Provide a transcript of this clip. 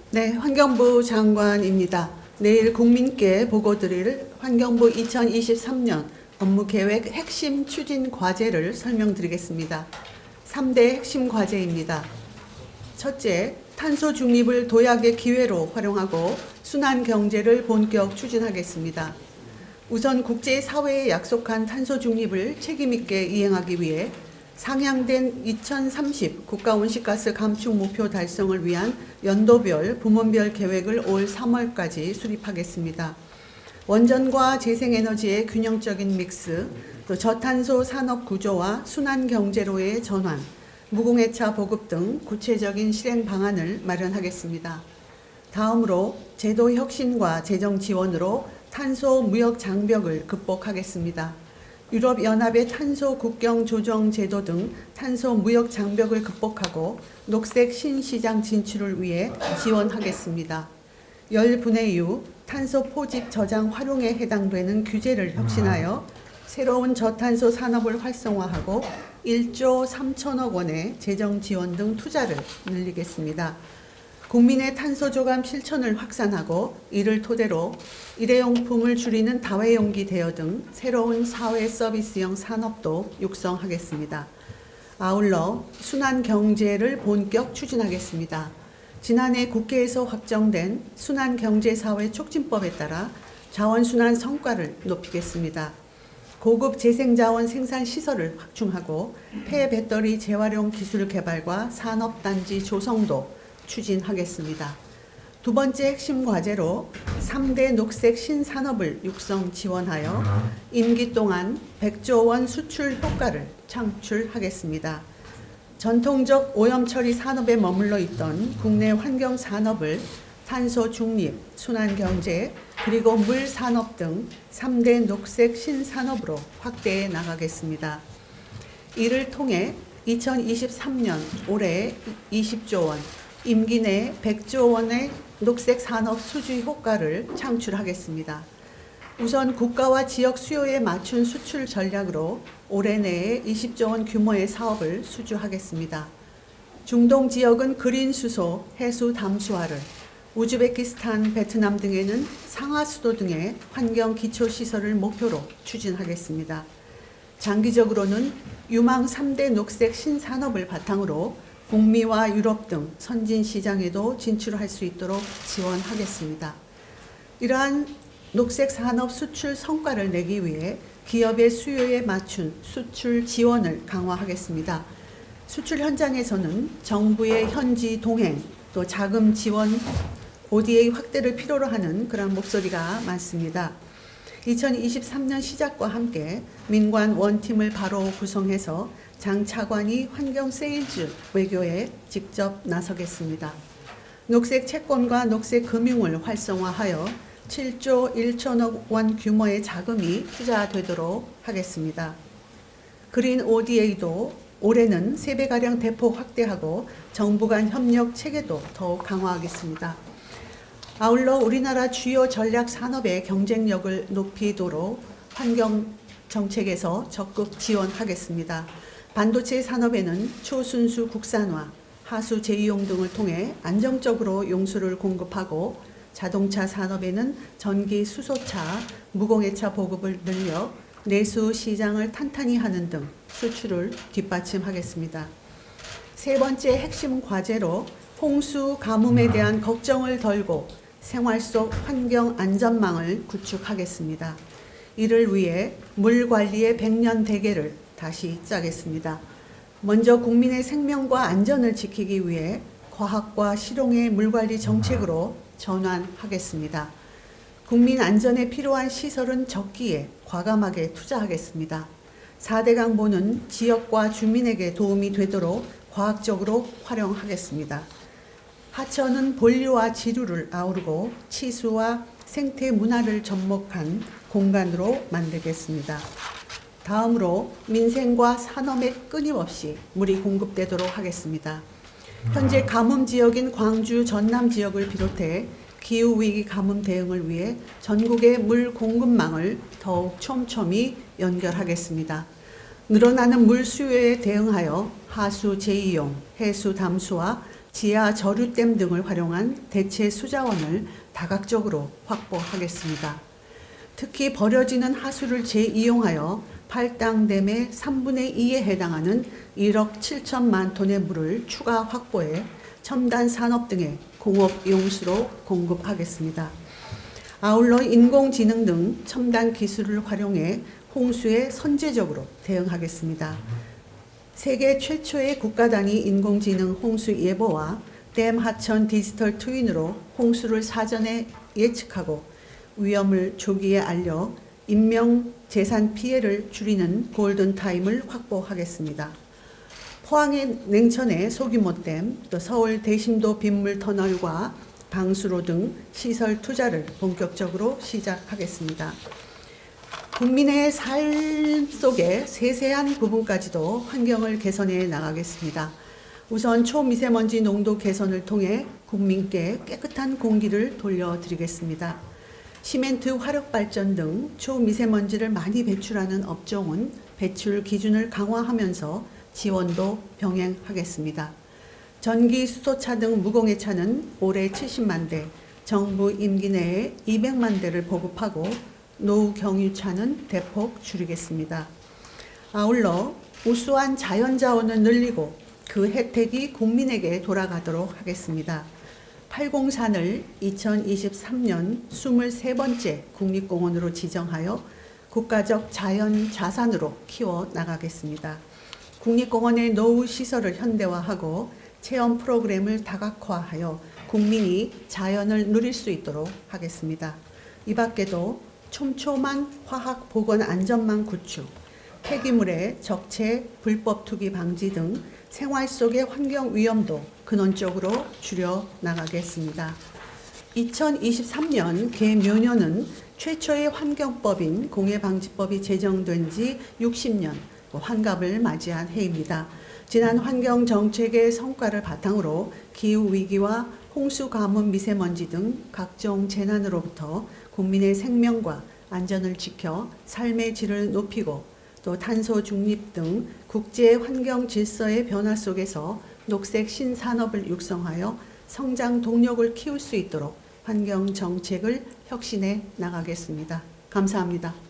네, 환경부 장관입니다. 내일 국민께 보고드릴 환경부 2023년 업무계획 핵심 추진 과제를 설명드리겠습니다. 3대 핵심 과제입니다. 첫째, 탄소 중립을 도약의 기회로 활용하고 순환 경제를 본격 추진하겠습니다. 우선 국제사회에 약속한 탄소 중립을 책임있게 이행하기 위해 상향된 2030 국가온실가스 감축 목표 달성을 위한 연도별, 부문별 계획을 올 3월까지 수립하겠습니다. 원전과 재생에너지의 균형적인 믹스, 또 저탄소 산업 구조와 순환 경제로의 전환, 무공해차 보급 등 구체적인 실행 방안을 마련하겠습니다. 다음으로 제도 혁신과 재정 지원으로 탄소 무역 장벽을 극복하겠습니다. 유럽연합의 탄소 국경 조정 제도 등 탄소 무역 장벽을 극복하고 녹색 신시장 진출을 위해 지원하겠습니다. 열 분해유, 탄소 포집 저장 활용에 해당되는 규제를 혁신하여 새로운 저탄소 산업을 활성화하고 1조 3천억 원의 재정 지원 등 투자를 늘리겠습니다. 국민의 탄소 조감 실천을 확산하고 이를 토대로 일회용품을 줄이는 다회용기 대여 등 새로운 사회 서비스형 산업도 육성하겠습니다. 아울러 순환 경제를 본격 추진하겠습니다. 지난해 국회에서 확정된 순환 경제 사회 촉진법에 따라 자원순환 성과를 높이겠습니다. 고급 재생자원 생산 시설을 확충하고 폐배터리 재활용 기술 개발과 산업단지 조성도 추진하겠습니다. 두 번째 핵심 과제로 3대 녹색 신산업을 육성 지원하여 임기 동안 100조 원 수출 효과를 창출하겠습니다. 전통적 오염 처리 산업에 머물러 있던 국내 환경 산업을 탄소 중립, 순환 경제, 그리고 물 산업 등 3대 녹색 신산업으로 확대해 나가겠습니다. 이를 통해 2023년 올해 20조 원, 임기 내 100조 원의 녹색 산업 수주 효과를 창출하겠습니다. 우선 국가와 지역 수요에 맞춘 수출 전략으로 올해 내에 20조 원 규모의 사업을 수주하겠습니다. 중동 지역은 그린 수소, 해수 담수화를, 우즈베키스탄, 베트남 등에는 상하수도 등의 환경 기초시설을 목표로 추진하겠습니다. 장기적으로는 유망 3대 녹색 신산업을 바탕으로 북미와 유럽 등 선진 시장에도 진출할 수 있도록 지원하겠습니다. 이러한 녹색 산업 수출 성과를 내기 위해 기업의 수요에 맞춘 수출 지원을 강화하겠습니다. 수출 현장에서는 정부의 현지 동행, 또 자금 지원, ODA 확대를 필요로 하는 그런 목소리가 많습니다. 2023년 시작과 함께 민관 원팀을 바로 구성해서 장 차관이 환경 세일즈 외교에 직접 나서겠습니다. 녹색 채권과 녹색 금융을 활성화하여 7조 1천억 원 규모의 자금이 투자되도록 하겠습니다. 그린 ODA도 올해는 3배가량 대폭 확대하고 정부 간 협력 체계도 더욱 강화하겠습니다. 아울러 우리나라 주요 전략 산업의 경쟁력을 높이도록 환경 정책에서 적극 지원하겠습니다. 반도체 산업에는 초순수 국산화, 하수 재이용 등을 통해 안정적으로 용수를 공급하고 자동차 산업에는 전기 수소차, 무공해차 보급을 늘려 내수 시장을 탄탄히 하는 등 수출을 뒷받침하겠습니다. 세 번째 핵심 과제로 홍수 가뭄에 대한 걱정을 덜고 생활 속 환경 안전망을 구축하겠습니다. 이를 위해 물 관리의 100년 대계를 다시 짜겠습니다. 먼저 국민의 생명과 안전을 지키기 위해 과학과 실용의 물관리 정책으로 전환하겠습니다. 국민 안전에 필요한 시설은 적기에 과감하게 투자하겠습니다. 4대 강보는 지역과 주민에게 도움이 되도록 과학적으로 활용하겠습니다. 하천은 본류와 지류를 아우르고 치수와 생태 문화를 접목한 공간으로 만들겠습니다. 다음으로 민생과 산업에 끊임없이 물이 공급되도록 하겠습니다. 현재 가뭄 지역인 광주 전남 지역을 비롯해 기후위기 가뭄 대응을 위해 전국의 물 공급망을 더욱 촘촘히 연결하겠습니다. 늘어나는 물 수요에 대응하여 하수 재이용, 해수 담수와 지하 저류댐 등을 활용한 대체 수자원을 다각적으로 확보하겠습니다. 특히 버려지는 하수를 재이용하여 팔당댐의 3분의 2에 해당하는 1억 7천만 톤의 물을 추가 확보해 첨단 산업 등의 공업 용수로 공급하겠습니다. 아울러 인공지능 등 첨단 기술을 활용해 홍수에 선제적으로 대응하겠습니다. 세계 최초의 국가 단위 인공지능 홍수 예보와 댐 하천 디지털 트윈으로 홍수를 사전에 예측하고 위험을 조기에 알려 인명 재산 피해를 줄이는 골든타임을 확보하겠습니다. 포항의 냉천의 소규모 댐, 또 서울 대심도 빗물 터널과 방수로 등 시설 투자를 본격적으로 시작하겠습니다. 국민의 삶 속의 세세한 부분까지도 환경을 개선해 나가겠습니다. 우선 초미세먼지 농도 개선을 통해 국민께 깨끗한 공기를 돌려드리겠습니다. 시멘트 화력 발전 등 초미세먼지를 많이 배출하는 업종은 배출 기준을 강화하면서 지원도 병행하겠습니다. 전기 수소차 등 무공해 차는 올해 70만 대, 정부 임기 내에 200만 대를 보급하고 노후 경유차는 대폭 줄이겠습니다. 아울러 우수한 자연자원을 늘리고 그 혜택이 국민에게 돌아가도록 하겠습니다. 팔공산을 2023년 23번째 국립공원으로 지정하여 국가적 자연 자산으로 키워 나가겠습니다. 국립공원의 노후 시설을 현대화하고 체험 프로그램을 다각화하여 국민이 자연을 누릴 수 있도록 하겠습니다. 이 밖에도 촘촘한 화학 보건 안전망 구축, 폐기물의 적체, 불법 투기 방지 등 생활 속의 환경 위험도 근원적으로 줄여 나가겠습니다. 2023년 개묘년은 최초의 환경법인 공해방지법이 제정된 지 60년 환갑을 맞이한 해입니다. 지난 환경정책의 성과를 바탕으로 기후위기와 홍수, 가뭄, 미세먼지 등 각종 재난으로부터 국민의 생명과 안전을 지켜 삶의 질을 높이고 또 탄소 중립 등 국제 환경 질서의 변화 속에서 녹색 신산업을 육성하여 성장 동력을 키울 수 있도록 환경 정책을 혁신해 나가겠습니다. 감사합니다.